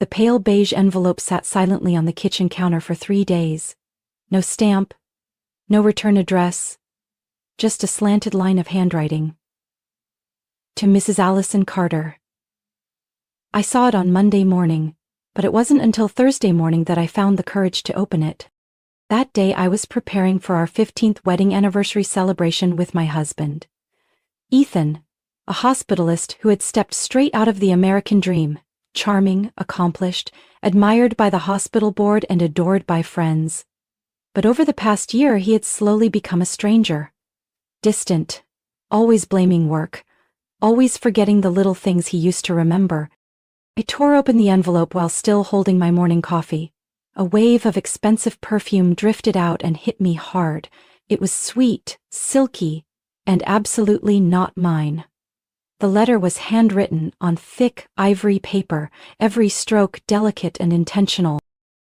The pale beige envelope sat silently on the kitchen counter for 3 days. No stamp, no return address, just a slanted line of handwriting. To Mrs. Allison Carter. I saw it on Monday morning, but it wasn't until Thursday morning that I found the courage to open it. That day I was preparing for our 15th wedding anniversary celebration with my husband. Ethan, a hospitalist who had stepped straight out of the American dream, charming, accomplished, admired by the hospital board and adored by friends. But over the past year he had slowly become a stranger. Distant, always blaming work, always forgetting the little things he used to remember. I tore open the envelope while still holding my morning coffee. A wave of expensive perfume drifted out and hit me hard. It was sweet, silky, and absolutely not mine. The letter was handwritten on thick ivory paper, every stroke delicate and intentional.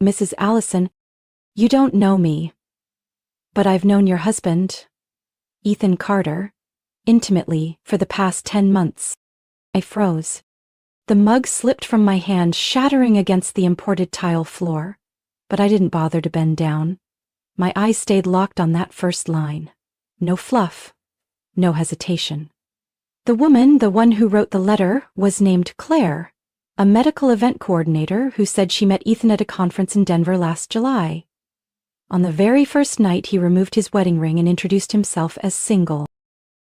Mrs. Allison, you don't know me, but I've known your husband, Ethan Carter, intimately for the past 10 months. I froze. The mug slipped from my hand, shattering against the imported tile floor. But I didn't bother to bend down. My eyes stayed locked on that first line. No fluff, no hesitation. The woman, the one who wrote the letter, was named Claire, a medical event coordinator who said she met Ethan at a conference in Denver last July. On the very first night, he removed his wedding ring and introduced himself as single.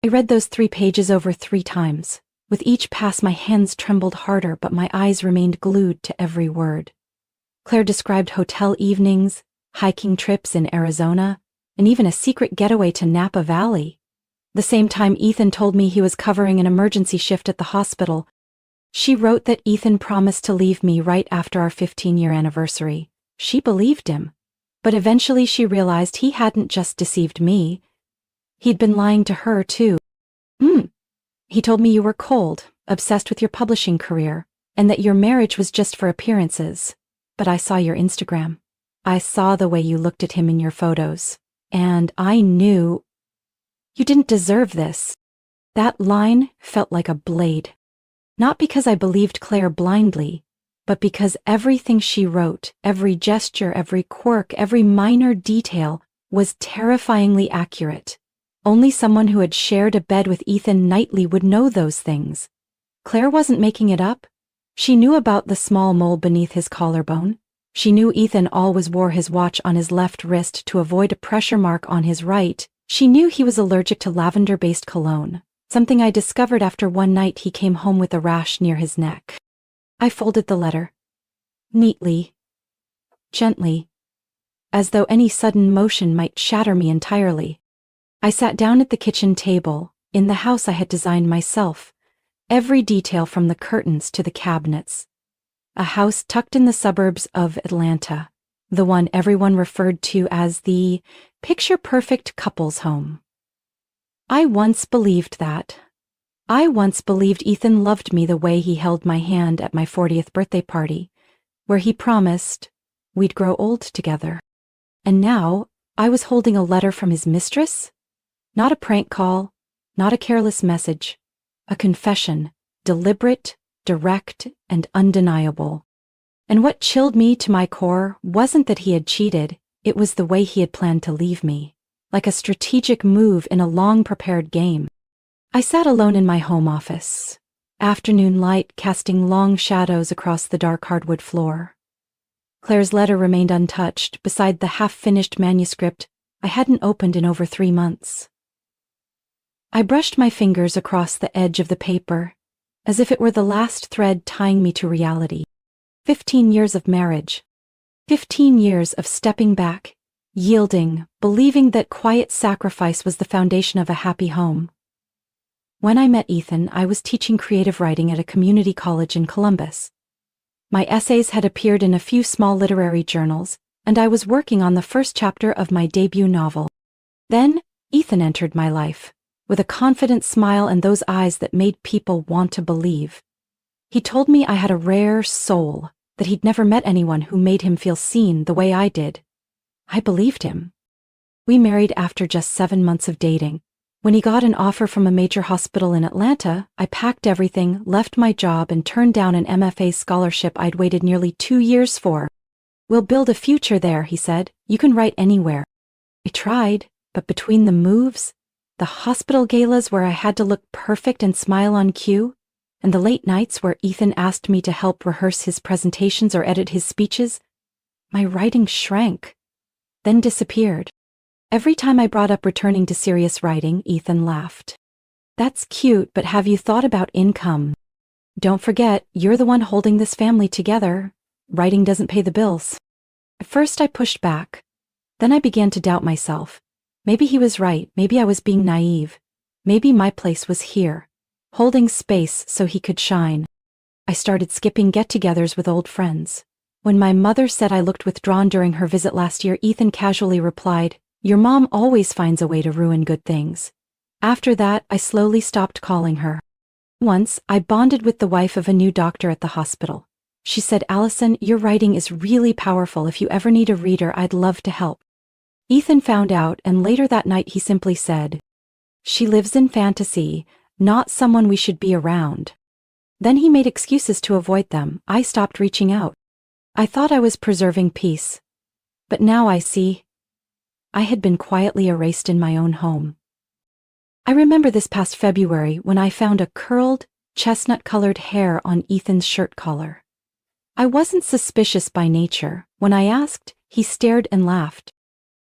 I read those 3 pages over 3 times. With each pass, my hands trembled harder, but my eyes remained glued to every word. Claire described hotel evenings, hiking trips in Arizona, and even a secret getaway to Napa Valley. The same time Ethan told me he was covering an emergency shift at the hospital, she wrote that Ethan promised to leave me right after our 15-year anniversary. She believed him, but eventually she realized he hadn't just deceived me. He'd been lying to her, too. He told me you were cold, obsessed with your publishing career, and that your marriage was just for appearances. But I saw your Instagram. I saw the way you looked at him in your photos, and I knew you didn't deserve this. That line felt like a blade. Not because I believed Claire blindly, but because everything she wrote, every gesture, every quirk, every minor detail was terrifyingly accurate. Only someone who had shared a bed with Ethan nightly would know those things. Claire wasn't making it up. She knew about the small mole beneath his collarbone. She knew Ethan always wore his watch on his left wrist to avoid a pressure mark on his right. She knew he was allergic to lavender-based cologne, something I discovered after one night he came home with a rash near his neck. I folded the letter. Neatly. Gently. As though any sudden motion might shatter me entirely. I sat down at the kitchen table, in the house I had designed myself. Every detail from the curtains to the cabinets. A house tucked in the suburbs of Atlanta, the one everyone referred to as the picture-perfect couple's home. I once believed that. I once believed Ethan loved me the way he held my hand at my 40th birthday party, where he promised we'd grow old together. And now I was holding a letter from his mistress? Not a prank call, not a careless message. A confession, deliberate, direct, and undeniable. And what chilled me to my core wasn't that he had cheated, it was the way he had planned to leave me, like a strategic move in a long-prepared game. I sat alone in my home office, afternoon light casting long shadows across the dark hardwood floor. Claire's letter remained untouched beside the half-finished manuscript I hadn't opened in over 3 months. I brushed my fingers across the edge of the paper, as if it were the last thread tying me to reality. 15 years of marriage. 15 years of stepping back, yielding, believing that quiet sacrifice was the foundation of a happy home. When I met Ethan, I was teaching creative writing at a community college in Columbus. My essays had appeared in a few small literary journals, and I was working on the first chapter of my debut novel. Then, Ethan entered my life, with a confident smile and those eyes that made people want to believe. He told me I had a rare soul, that he'd never met anyone who made him feel seen the way I did. I believed him. We married after just 7 months of dating, When he got an offer from a major hospital in Atlanta, I packed everything, left my job, and turned down an MFA scholarship I'd waited nearly 2 years for. "We'll build a future there," he said. "You can write anywhere." I tried, but between the moves, the hospital galas where I had to look perfect and smile on cue, and the late nights where Ethan asked me to help rehearse his presentations or edit his speeches, my writing shrank, then disappeared. Every time I brought up returning to serious writing, Ethan laughed. "That's cute, but have you thought about income? Don't forget, you're the one holding this family together. Writing doesn't pay the bills." At first I pushed back. Then I began to doubt myself. Maybe he was right, maybe I was being naive. Maybe my place was here, holding space so he could shine. I started skipping get-togethers with old friends. When my mother said I looked withdrawn during her visit last year, Ethan casually replied, "Your mom always finds a way to ruin good things." After that, I slowly stopped calling her. Once, I bonded with the wife of a new doctor at the hospital. She said, "Allison, your writing is really powerful. If you ever need a reader, I'd love to help." Ethan found out, and later that night he simply said, "She lives in fantasy, not someone we should be around." Then he made excuses to avoid them. I stopped reaching out. I thought I was preserving peace. But now I see, I had been quietly erased in my own home. I remember this past February when I found a curled, chestnut-colored hair on Ethan's shirt collar. I wasn't suspicious by nature. When I asked, he stared and laughed.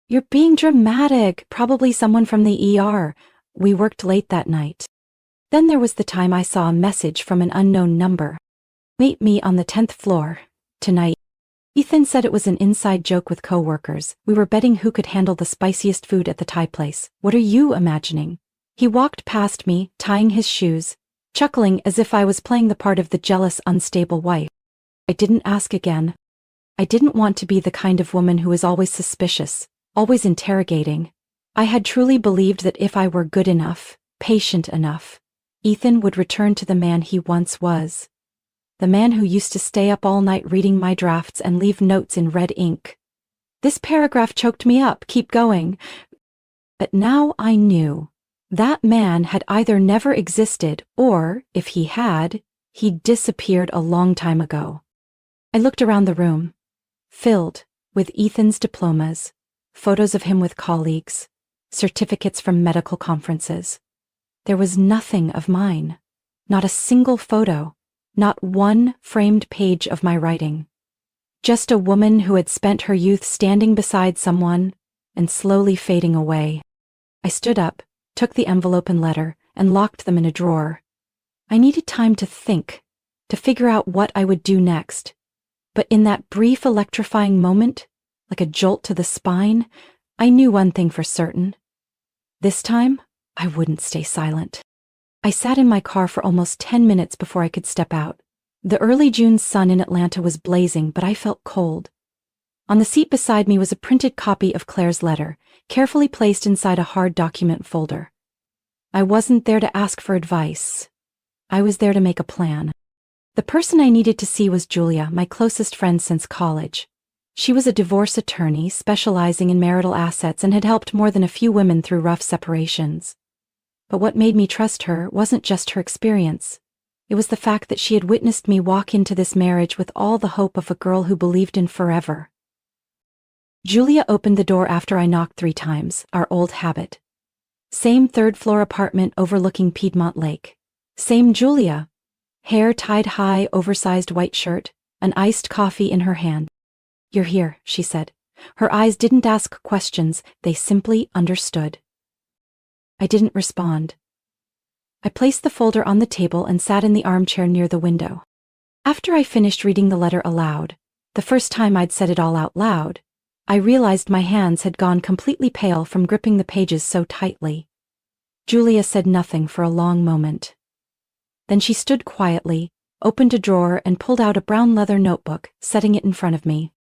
"You're being dramatic, probably someone from the ER. We worked late that night." Then there was the time I saw a message from an unknown number. "Meet me on the 10th floor, tonight." Ethan said it was an inside joke with co-workers. We were betting who could handle the spiciest food at the Thai place. What are you imagining? He walked past me, tying his shoes, chuckling as if I was playing the part of the jealous, unstable wife. I didn't ask again. I didn't want to be the kind of woman who is always suspicious, always interrogating. I had truly believed that if I were good enough, patient enough, Ethan would return to the man he once was. The man who used to stay up all night reading my drafts and leave notes in red ink. This paragraph choked me up. Keep going. But now I knew. That man had either never existed or, if he had, he disappeared a long time ago. I looked around the room, filled with Ethan's diplomas, photos of him with colleagues, certificates from medical conferences. There was nothing of mine, not a single photo, not one framed page of my writing. Just a woman who had spent her youth standing beside someone and slowly fading away. I stood up, took the envelope and letter, and locked them in a drawer. I needed time to think, to figure out what I would do next. But in that brief electrifying moment, like a jolt to the spine, I knew one thing for certain. This time, I wouldn't stay silent. I sat in my car for almost 10 minutes before I could step out. The early June sun in Atlanta was blazing, but I felt cold. On the seat beside me was a printed copy of Claire's letter, carefully placed inside a hard document folder. I wasn't there to ask for advice. I was there to make a plan. The person I needed to see was Julia, my closest friend since college. She was a divorce attorney specializing in marital assets and had helped more than a few women through rough separations. But what made me trust her wasn't just her experience. It was the fact that she had witnessed me walk into this marriage with all the hope of a girl who believed in forever. Julia opened the door after I knocked 3 times, our old habit. Same third-floor apartment overlooking Piedmont Lake. Same Julia. Hair tied high, oversized white shirt, an iced coffee in her hand. "You're here," she said. Her eyes didn't ask questions, they simply understood. I didn't respond. I placed the folder on the table and sat in the armchair near the window. After I finished reading the letter aloud, the first time I'd said it all out loud, I realized my hands had gone completely pale from gripping the pages so tightly. Julia said nothing for a long moment. Then she stood quietly, opened a drawer and pulled out a brown leather notebook, setting it in front of me.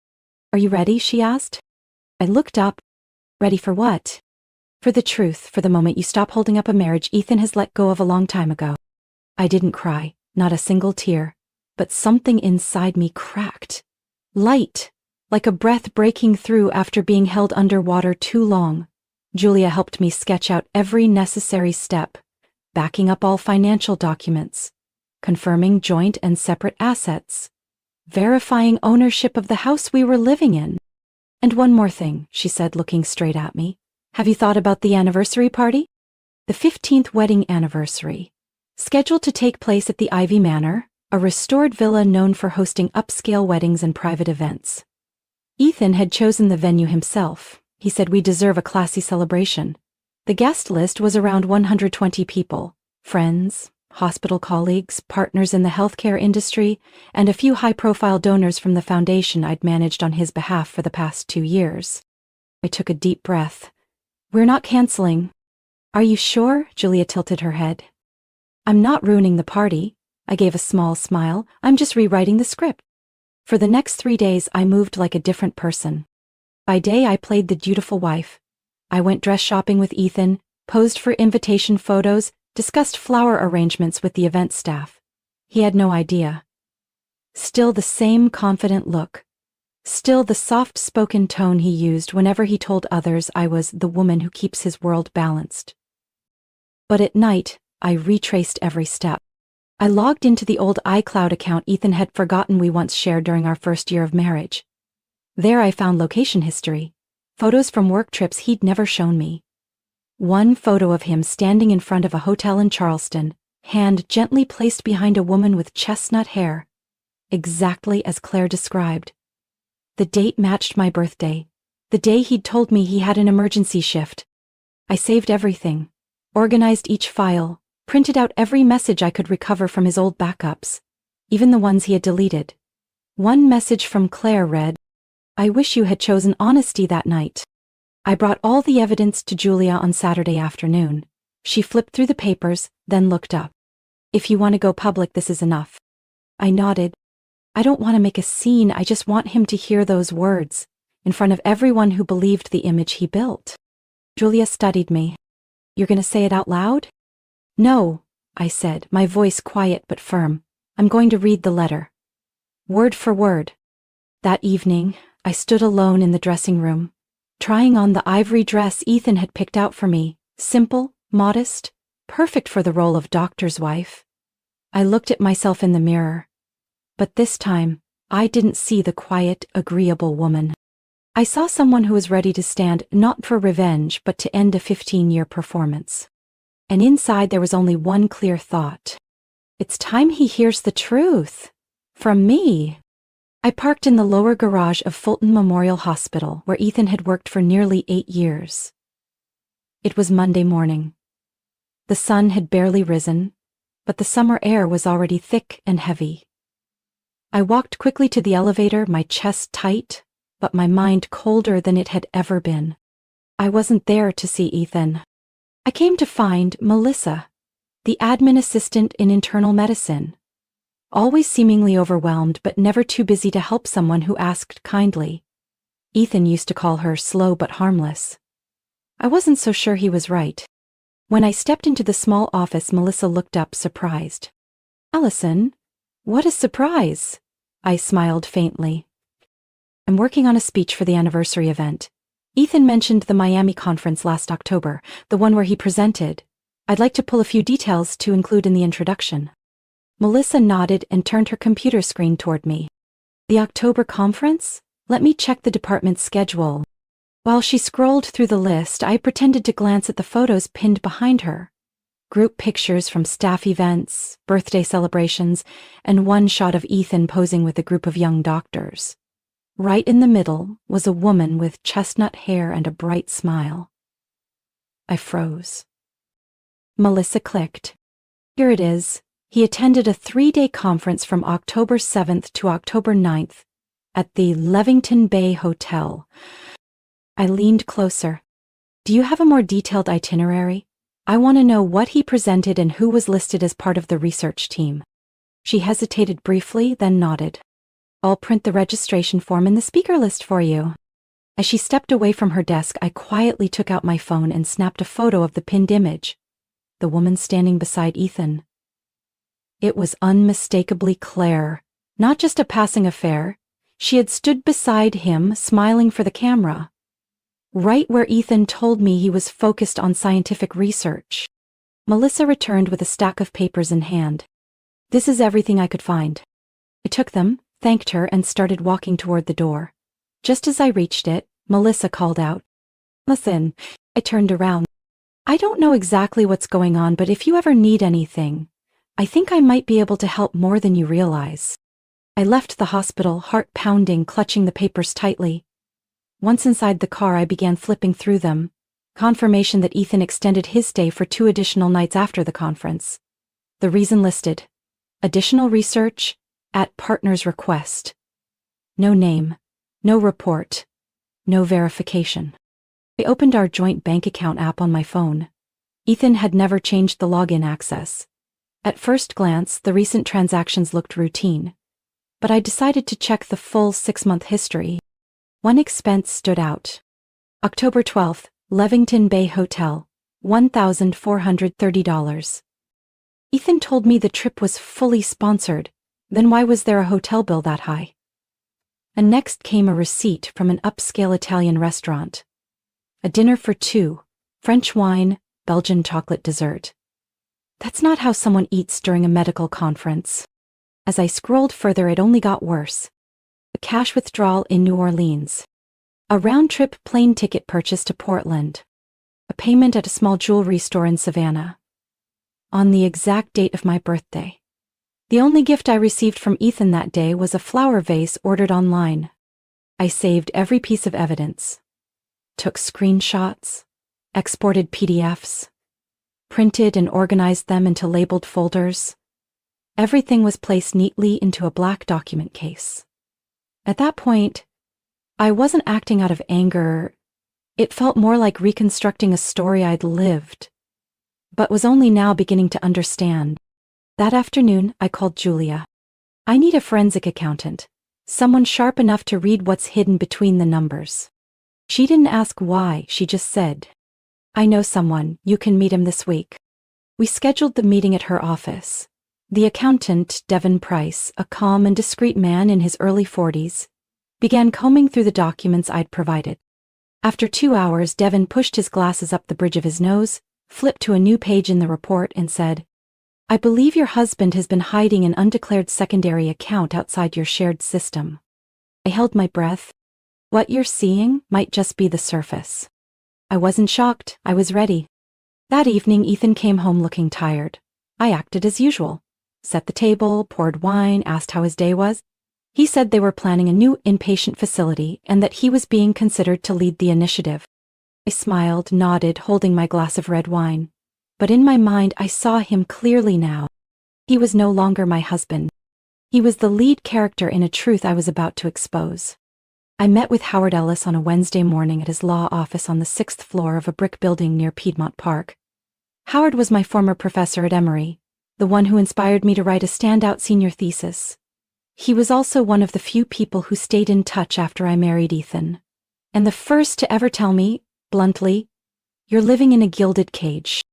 "Are you ready?" she asked. I looked up. "Ready for what?" "For the truth, for the moment you stop holding up a marriage Ethan has let go of a long time ago." I didn't cry, not a single tear, but something inside me cracked. Light, like a breath breaking through after being held underwater too long. Julia helped me sketch out every necessary step, backing up all financial documents, confirming joint and separate assets, verifying ownership of the house we were living in. And one more thing, she said, looking straight at me. Have you thought about the anniversary party? The 15th wedding anniversary, scheduled to take place at the Ivy Manor, a restored villa known for hosting upscale weddings and private events. Ethan had chosen the venue himself. He said we deserve a classy celebration. The guest list was around 120 people, friends, hospital colleagues, partners in the healthcare industry, and a few high-profile donors from the foundation I'd managed on his behalf for the past 2 years. I took a deep breath. We're not canceling. Are you sure? Julia tilted her head. I'm not ruining the party. I gave a small smile. I'm just rewriting the script. For the next 3 days, I moved like a different person. By day, I played the dutiful wife. I went dress shopping with Ethan, posed for invitation photos, discussed flower arrangements with the event staff. He had no idea. Still the same confident look. Still the soft-spoken tone he used whenever he told others I was the woman who keeps his world balanced. But at night, I retraced every step. I logged into the old iCloud account Ethan had forgotten we once shared during our first year of marriage. There I found location history, photos from work trips he'd never shown me. One photo of him standing in front of a hotel in Charleston, hand gently placed behind a woman with chestnut hair, exactly as Claire described. The date matched my birthday, the day he'd told me he had an emergency shift. I saved everything, organized each file, printed out every message I could recover from his old backups, even the ones he had deleted. One message from Claire read, "I wish you had chosen honesty that night." I brought all the evidence to Julia on Saturday afternoon. She flipped through the papers, then looked up. "If you want to go public, this is enough." I nodded. I don't want to make a scene, I just want him to hear those words, in front of everyone who believed the image he built. Julia studied me. "You're going to say it out loud?" "No," I said, my voice quiet but firm. "I'm going to read the letter. Word for word." That evening, I stood alone in the dressing room, trying on the ivory dress Ethan had picked out for me, simple, modest, perfect for the role of doctor's wife. I looked at myself in the mirror. But this time, I didn't see the quiet, agreeable woman. I saw someone who was ready to stand not for revenge but to end a 15-year performance. And inside there was only one clear thought. It's time he hears the truth. From me. I parked in the lower garage of Fulton Memorial Hospital, where Ethan had worked for nearly 8 years. It was Monday morning. The sun had barely risen, but the summer air was already thick and heavy. I walked quickly to the elevator, my chest tight, but my mind colder than it had ever been. I wasn't there to see Ethan. I came to find Melissa, the admin assistant in internal medicine. Always seemingly overwhelmed, but never too busy to help someone who asked kindly. Ethan used to call her slow but harmless. I wasn't so sure he was right. When I stepped into the small office, Melissa looked up, surprised. "Allison, what a surprise!" I smiled faintly. "I'm working on a speech for the anniversary event. Ethan mentioned the Miami conference last October, the one where he presented. I'd like to pull a few details to include in the introduction." Melissa nodded and turned her computer screen toward me. "The October conference? Let me check the department's schedule." While she scrolled through the list, I pretended to glance at the photos pinned behind her. Group pictures from staff events, birthday celebrations, and one shot of Ethan posing with a group of young doctors. Right in the middle was a woman with chestnut hair and a bright smile. I froze. Melissa clicked. Here it is. He attended a 3-day conference from October 7th to October 9th at the Levington Bay Hotel. I leaned closer. "Do you have a more detailed itinerary? I want to know what he presented and who was listed as part of the research team." She hesitated briefly, then nodded. "I'll print the registration form and the speaker list for you." As she stepped away from her desk, I quietly took out my phone and snapped a photo of the pinned image. The woman standing beside Ethan. It was unmistakably Claire, not just a passing affair. She had stood beside him, smiling for the camera. right where Ethan told me he was focused on scientific research. Melissa returned with a stack of papers in hand. This is everything I could find. I took them, thanked her, and started walking toward the door. Just as I reached it, Melissa called out, "Listen." I turned around. "I don't know exactly what's going on, but if you ever need anything, I think I might be able to help more than you realize." I left the hospital, heart pounding, clutching the papers tightly. Once inside the car, I began flipping through them. Confirmation that Ethan extended his stay for 2 additional nights after the conference. The reason listed: additional research at partner's request. No name, no report, no verification. I opened our joint bank account app on my phone. Ethan had never changed the login access. At first glance, the recent transactions looked routine, but I decided to check the full 6-month history. One expense stood out. October 12th, Levington Bay Hotel, $1,430. Ethan told me the trip was fully sponsored, then why was there a hotel bill that high? And next came a receipt from an upscale Italian restaurant. A dinner for 2, French wine, Belgian chocolate dessert. That's not how someone eats during a medical conference. As I scrolled further, it only got worse. A cash withdrawal in New Orleans. A round-trip plane ticket purchase to Portland. A payment at a small jewelry store in Savannah. On the exact date of my birthday. The only gift I received from Ethan that day was a flower vase ordered online. I saved every piece of evidence. Took screenshots, exported PDFs, printed and organized them into labeled folders. Everything was placed neatly into a black document case. At that point, I wasn't acting out of anger. It felt more like reconstructing a story I'd lived, but was only now beginning to understand. That afternoon, I called Julia. I need a forensic accountant, someone sharp enough to read what's hidden between the numbers. She didn't ask why, she just said, "I know someone, you can meet him this week." We scheduled the meeting at her office. The accountant, Devin Price, a calm and discreet man in his early 40s, began combing through the documents I'd provided. After 2 hours, Devin pushed his glasses up the bridge of his nose, flipped to a new page in the report, and said, "I believe your husband has been hiding an undeclared secondary account outside your shared system." I held my breath. What you're seeing might just be the surface. I wasn't shocked, I was ready. That evening, Ethan came home looking tired. I acted as usual. Set the table, poured wine, asked how his day was. He said they were planning a new inpatient facility and that he was being considered to lead the initiative. I smiled, nodded, holding my glass of red wine. But in my mind, I saw him clearly now. He was no longer my husband. He was the lead character in a truth I was about to expose. I met with Howard Ellis on a Wednesday morning at his law office on the 6th floor of a brick building near Piedmont Park. Howard was my former professor at Emory, the one who inspired me to write a standout senior thesis. He was also one of the few people who stayed in touch after I married Ethan, and the first to ever tell me, bluntly, "You're living in a gilded cage."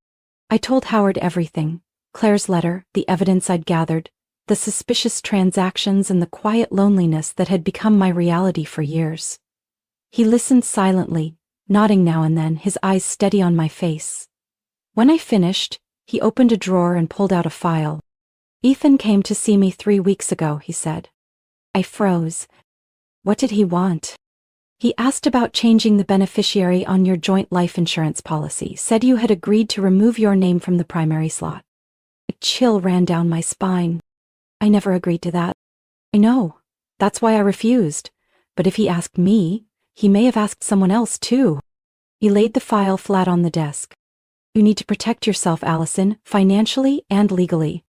I told Howard everything: Claire's letter, the evidence I'd gathered, the suspicious transactions, and the quiet loneliness that had become my reality for years. He listened silently, nodding now and then, his eyes steady on my face. When I finished, he opened a drawer and pulled out a file. "Ethan came to see me 3 weeks ago," he said. I froze. What did he want? "He asked about changing the beneficiary on your joint life insurance policy, said you had agreed to remove your name from the primary slot." A chill ran down my spine. "I never agreed to that." "I know. That's why I refused. But if he asked me, he may have asked someone else too." He laid the file flat on the desk. "You need to protect yourself, Allison, financially and legally."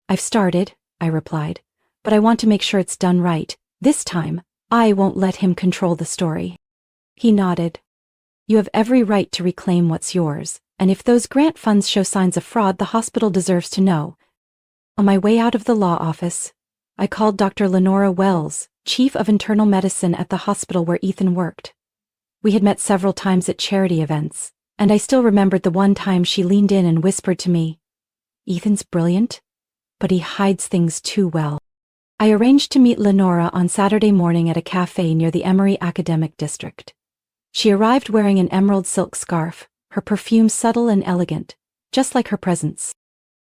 "I've started," I replied, "but I want to make sure it's done right. This time, I won't let him control the story." He nodded. "You have every right to reclaim what's yours, and if those grant funds show signs of fraud, the hospital deserves to know." On my way out of the law office, I called Dr. Lenora Wells, chief of internal medicine at the hospital where Ethan worked. We had met several times at charity events, and I still remembered the one time she leaned in and whispered to me, "Ethan's brilliant, but he hides things too well." I arranged to meet Lenora on Saturday morning at a cafe near the Emory Academic District. She arrived wearing an emerald silk scarf, her perfume subtle and elegant, just like her presence.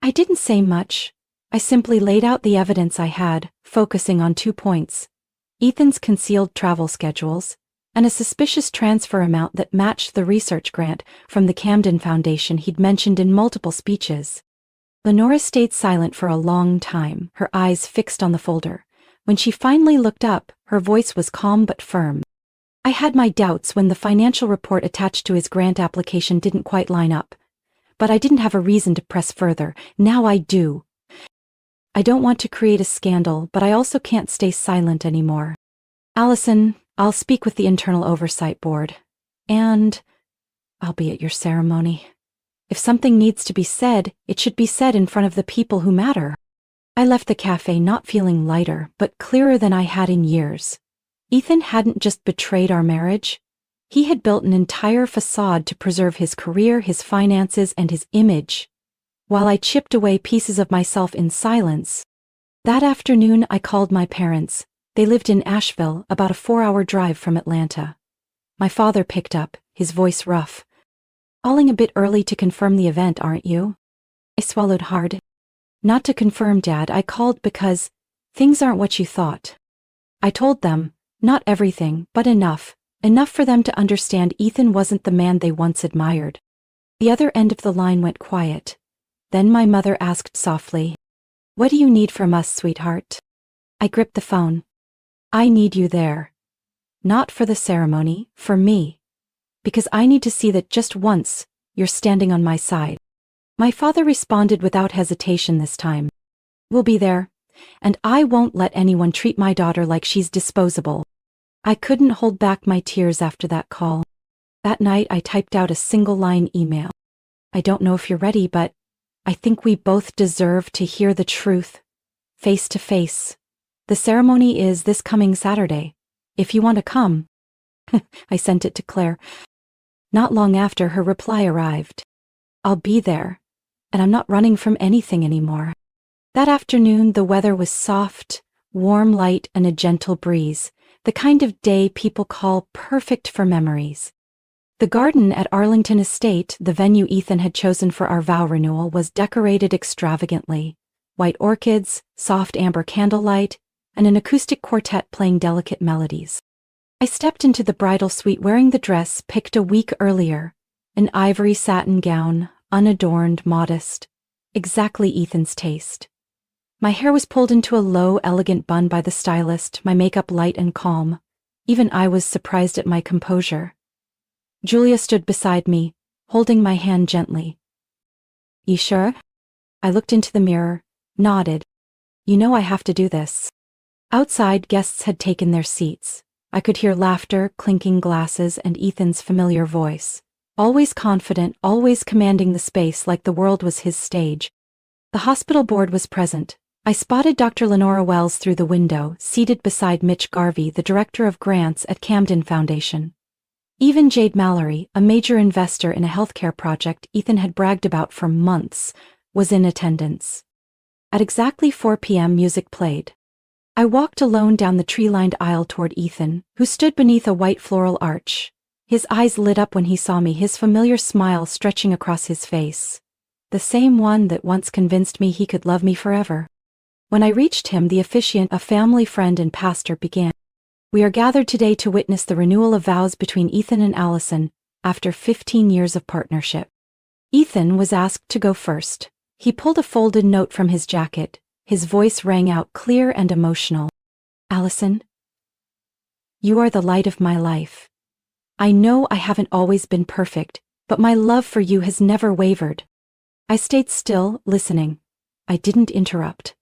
I didn't say much. I simply laid out the evidence I had, focusing on 2 points: Ethan's concealed travel schedules, and a suspicious transfer amount that matched the research grant from the Camden Foundation he'd mentioned in multiple speeches. Lenora stayed silent for a long time, her eyes fixed on the folder. When she finally looked up, her voice was calm but firm. I had my doubts when the financial report attached to his grant application didn't quite line up. But I didn't have a reason to press further. Now I do. I don't want to create a scandal, but I also can't stay silent anymore. Allison, I'll speak with the Internal Oversight Board. And I'll be at your ceremony. If something needs to be said, it should be said in front of the people who matter. I left the cafe not feeling lighter, but clearer than I had in years. Ethan hadn't just betrayed our marriage. He had built an entire facade to preserve his career, his finances, and his image, while I chipped away pieces of myself in silence. That afternoon, I called my parents. They lived in Asheville, about a 4-hour drive from Atlanta. My father picked up, his voice rough. "Calling a bit early to confirm the event, aren't you?" I swallowed hard. "Not to confirm, Dad. I called because things aren't what you thought." I told them, not everything, but enough. Enough for them to understand Ethan wasn't the man they once admired. The other end of the line went quiet. Then my mother asked softly, "What do you need from us, sweetheart?" I gripped the phone. "I need you there. Not for the ceremony, for me. Because I need to see that just once, you're standing on my side." My father responded without hesitation this time. "We'll be there. And I won't let anyone treat my daughter like she's disposable." I couldn't hold back my tears after that call. That night I typed out a single-line email. "I don't know if you're ready, but I think we both deserve to hear the truth. Face to face. The ceremony is this coming Saturday. If you want to come." I sent it to Claire. Not long after, her reply arrived. "I'll be there. And I'm not running from anything anymore." That afternoon, the weather was soft, warm light, and a gentle breeze. The kind of day people call perfect for memories. The garden at Arlington Estate, the venue Ethan had chosen for our vow renewal, was decorated extravagantly. White orchids, soft amber candlelight, and an acoustic quartet playing delicate melodies. I stepped into the bridal suite wearing the dress picked a week earlier, an ivory satin gown, unadorned, modest, exactly Ethan's taste. My hair was pulled into a low, elegant bun by the stylist, my makeup light and calm. Even I was surprised at my composure. Julia stood beside me, holding my hand gently. "You sure?" I looked into the mirror, nodded. "You know I have to do this." Outside, guests had taken their seats. I could hear laughter, clinking glasses, and Ethan's familiar voice. Always confident, always commanding the space like the world was his stage. The hospital board was present. I spotted Dr. Lenora Wells through the window, seated beside Mitch Garvey, the director of grants at Camden Foundation. Even Jade Mallory, a major investor in a healthcare project Ethan had bragged about for months, was in attendance. At exactly 4 p.m. music played. I walked alone down the tree-lined aisle toward Ethan, who stood beneath a white floral arch. His eyes lit up when he saw me, his familiar smile stretching across his face. The same one that once convinced me he could love me forever. When I reached him, the officiant, a family friend and pastor, began. "We are gathered today to witness the renewal of vows between Ethan and Allison after 15 years of partnership." Ethan was asked to go first. He pulled a folded note from his jacket. His voice rang out clear and emotional. "Allison, you are the light of my life. I know I haven't always been perfect, but my love for you has never wavered." I stayed still, listening. I didn't interrupt.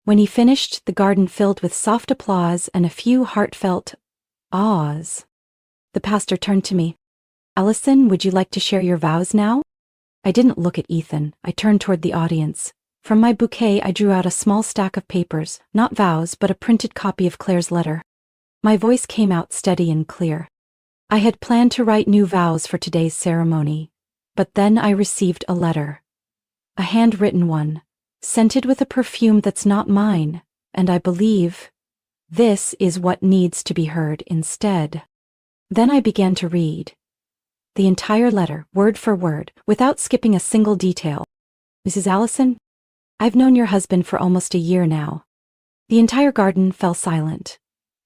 When he finished, the garden filled with soft applause and a few heartfelt ahs. The pastor turned to me. "Allison, would you like to share your vows now?" I didn't look at Ethan. I turned toward the audience. From my bouquet, I drew out a small stack of papers, not vows, but a printed copy of Claire's letter. My voice came out steady and clear. I had planned to write new vows for today's ceremony, but then I received a letter. A handwritten one, scented with a perfume that's not mine, and I believe this is what needs to be heard instead. Then I began to read. The entire letter, word for word, without skipping a single detail. Mrs. Allison, I've known your husband for almost a year now. The entire garden fell silent.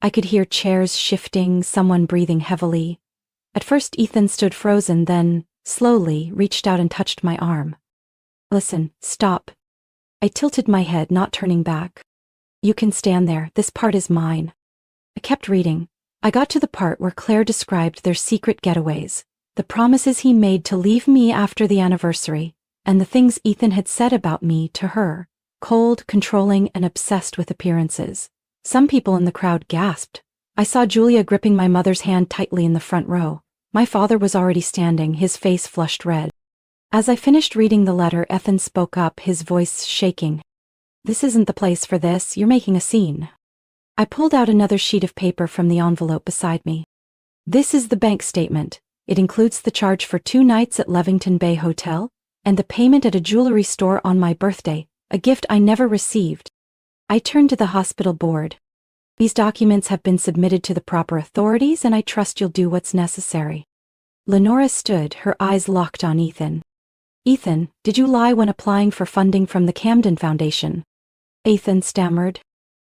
I could hear chairs shifting, someone breathing heavily. At first Ethan stood frozen, then, slowly, reached out and touched my arm. Listen, stop. I tilted my head, not turning back. You can stand there, this part is mine. I kept reading. I got to the part where Claire described their secret getaways, the promises he made to leave me after the anniversary, and the things Ethan had said about me to her, cold, controlling, and obsessed with appearances. Some people in the crowd gasped. I saw Julia gripping my mother's hand tightly in the front row. My father was already standing, his face flushed red. As I finished reading the letter, Ethan spoke up, his voice shaking. This isn't the place for this, you're making a scene. I pulled out another sheet of paper from the envelope beside me. This is the bank statement. It includes the charge for 2 nights at Levington Bay Hotel, and the payment at a jewelry store on my birthday, a gift I never received. I turned to the hospital board. These documents have been submitted to the proper authorities, and I trust you'll do what's necessary. Lenora stood, her eyes locked on Ethan. Ethan, did you lie when applying for funding from the Camden Foundation? Ethan stammered.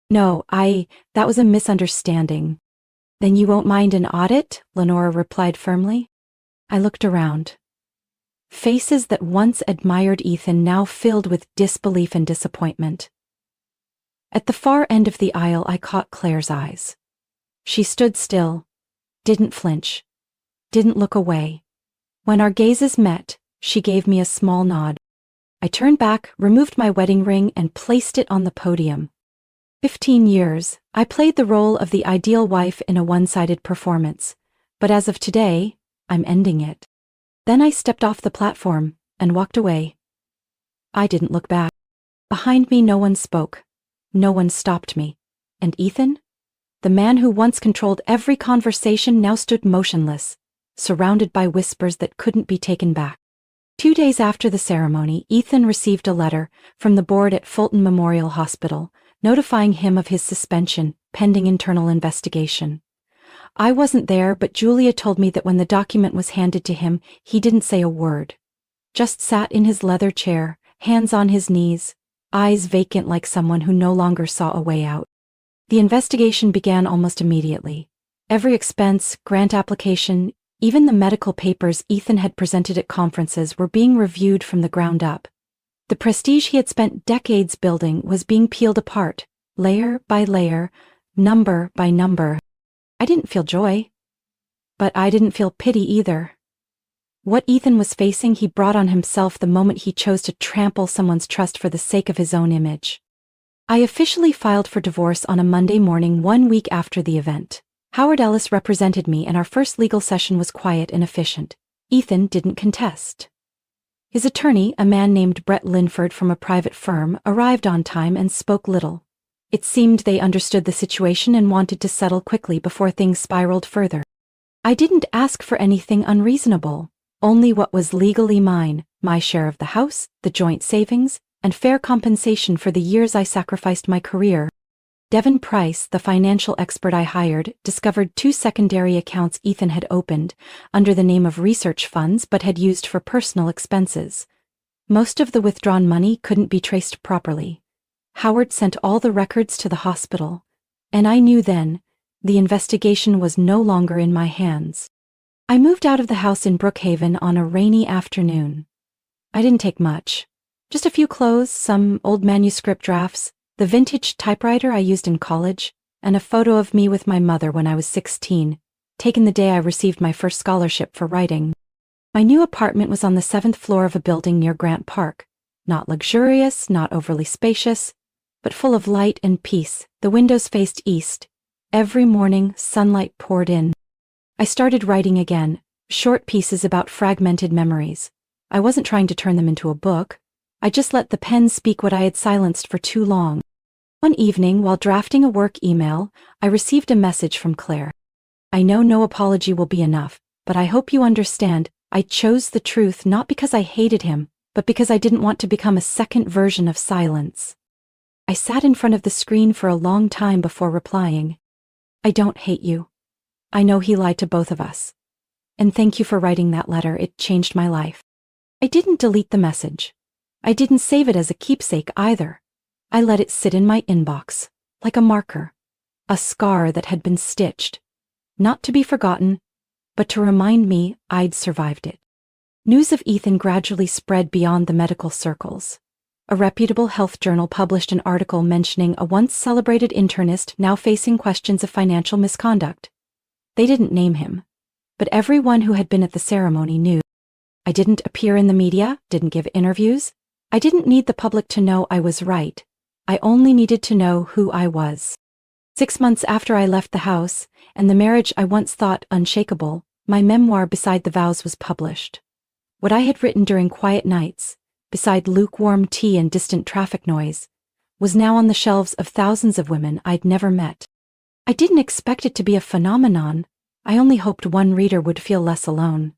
No, that was a misunderstanding. Then you won't mind an audit? Lenora replied firmly. I looked around. Faces that once admired Ethan now filled with disbelief and disappointment. At the far end of the aisle, I caught Claire's eyes. She stood still, didn't flinch, didn't look away. When our gazes met, she gave me a small nod. I turned back, removed my wedding ring, and placed it on the podium. 15 years, I played the role of the ideal wife in a one-sided performance, but as of today, I'm ending it. Then I stepped off the platform and walked away. I didn't look back. Behind me, no one spoke. No one stopped me. And Ethan? The man who once controlled every conversation now stood motionless, surrounded by whispers that couldn't be taken back. 2 days after the ceremony, Ethan received a letter from the board at Fulton Memorial Hospital, notifying him of his suspension, pending internal investigation. I wasn't there, but Julia told me that when the document was handed to him, he didn't say a word. Just sat in his leather chair, hands on his knees, eyes vacant like someone who no longer saw a way out. The investigation began almost immediately. Every expense, grant application, even the medical papers Ethan had presented at conferences were being reviewed from the ground up. The prestige he had spent decades building was being peeled apart, layer by layer, number by number. I didn't feel joy. But I didn't feel pity either. What Ethan was facing, he brought on himself the moment he chose to trample someone's trust for the sake of his own image. I officially filed for divorce on a Monday morning 1 week after the event. Howard Ellis represented me, and our first legal session was quiet and efficient. Ethan didn't contest. His attorney, a man named Brett Linford from a private firm, arrived on time and spoke little. It seemed they understood the situation and wanted to settle quickly before things spiraled further. I didn't ask for anything unreasonable, only what was legally mine, my share of the house, the joint savings, and fair compensation for the years I sacrificed my career. Devin Price, the financial expert I hired, discovered 2 secondary accounts Ethan had opened under the name of research funds but had used for personal expenses. Most of the withdrawn money couldn't be traced properly. Howard sent all the records to the hospital, and I knew then the investigation was no longer in my hands. I moved out of the house in Brookhaven on a rainy afternoon. I didn't take much. Just a few clothes, some old manuscript drafts, the vintage typewriter I used in college, and a photo of me with my mother when I was 16, taken the day I received my first scholarship for writing. My new apartment was on the 7th floor of a building near Grant Park. Not luxurious, not overly spacious, but full of light and peace. The windows faced east. Every morning, sunlight poured in. I started writing again, short pieces about fragmented memories. I wasn't trying to turn them into a book. I just let the pen speak what I had silenced for too long. One evening, while drafting a work email, I received a message from Claire. I know no apology will be enough, but I hope you understand, I chose the truth not because I hated him, but because I didn't want to become a second version of silence. I sat in front of the screen for a long time before replying. I don't hate you. I know he lied to both of us. And thank you for writing that letter, it changed my life. I didn't delete the message. I didn't save it as a keepsake either. I let it sit in my inbox, like a marker, a scar that had been stitched, not to be forgotten, but to remind me I'd survived it. News of Ethan gradually spread beyond the medical circles. A reputable health journal published an article mentioning a once celebrated internist now facing questions of financial misconduct. They didn't name him, but everyone who had been at the ceremony knew. I didn't appear in the media, didn't give interviews. I didn't need the public to know I was right. I only needed to know who I was. 6 months after I left the house, and the marriage I once thought unshakable, my memoir Beside the Vows was published. What I had written during quiet nights, beside lukewarm tea and distant traffic noise, was now on the shelves of thousands of women I'd never met. I didn't expect it to be a phenomenon. I only hoped one reader would feel less alone.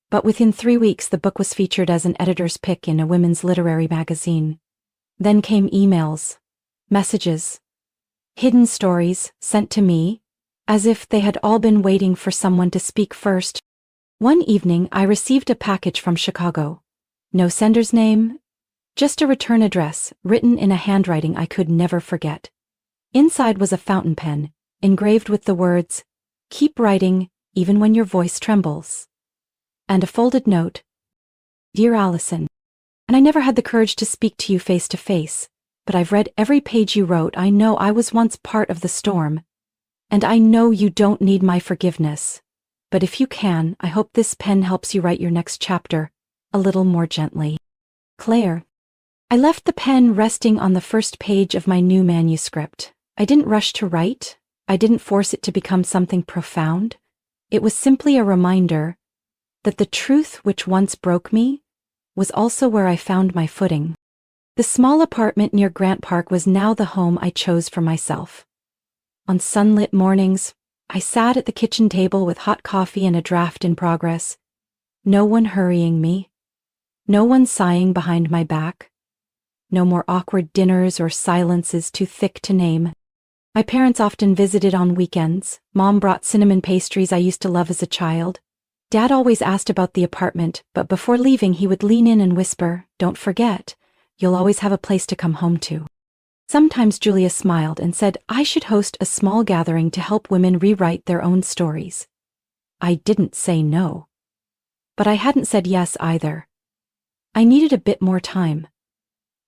But within 3 weeks the book was featured as an editor's pick in a women's literary magazine. Then came emails, messages, hidden stories sent to me, as if they had all been waiting for someone to speak first. One evening I received a package from Chicago. No sender's name, just a return address written in a handwriting I could never forget. Inside was a fountain pen, engraved with the words, "Keep writing, even when your voice trembles." And a folded note, "Dear Allison, and I never had the courage to speak to you face to face, but I've read every page you wrote. I know I was once part of the storm, and I know you don't need my forgiveness. But if you can, I hope this pen helps you write your next chapter a little more gently. Claire." I left the pen resting on the first page of my new manuscript. I didn't rush to write. I didn't force it to become something profound. It was simply a reminder that the truth which once broke me was also where I found my footing. The small apartment near Grant Park was now the home I chose for myself. On sunlit mornings, I sat at the kitchen table with hot coffee and a draft in progress. No one hurrying me. No one sighing behind my back. No more awkward dinners or silences too thick to name. My parents often visited on weekends. Mom brought cinnamon pastries I used to love as a child. Dad always asked about the apartment, but before leaving he would lean in and whisper, "Don't forget, you'll always have a place to come home to." Sometimes Julia smiled and said I should host a small gathering to help women rewrite their own stories. I didn't say no. But I hadn't said yes either. I needed a bit more time.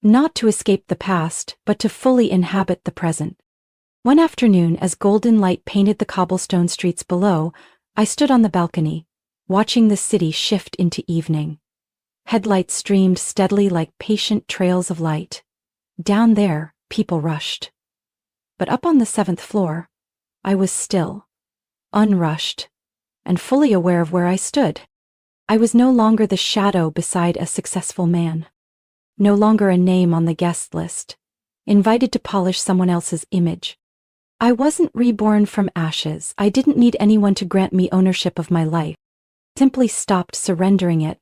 Not to escape the past, but to fully inhabit the present. One afternoon, as golden light painted the cobblestone streets below, I stood on the balcony, watching the city shift into evening. Headlights streamed steadily like patient trails of light. Down there, people rushed. But up on the 7th floor, I was still, unrushed, and fully aware of where I stood. I was no longer the shadow beside a successful man. No longer a name on the guest list, invited to polish someone else's image. I wasn't reborn from ashes. I didn't need anyone to grant me ownership of my life. Simply stopped surrendering it.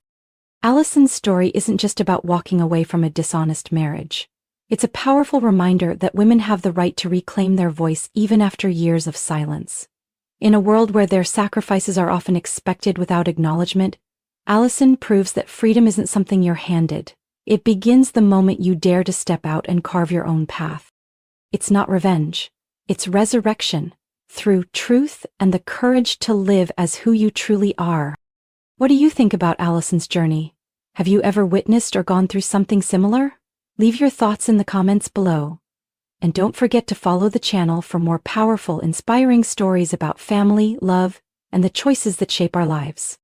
Allison's story isn't just about walking away from a dishonest marriage. It's a powerful reminder that women have the right to reclaim their voice even after years of silence. In a world where their sacrifices are often expected without acknowledgement, Allison proves that freedom isn't something you're handed. It begins the moment you dare to step out and carve your own path. It's not revenge. It's resurrection, through truth and the courage to live as who you truly are. What do you think about Allison's journey? Have you ever witnessed or gone through something similar? Leave your thoughts in the comments below. And don't forget to follow the channel for more powerful, inspiring stories about family, love, and the choices that shape our lives.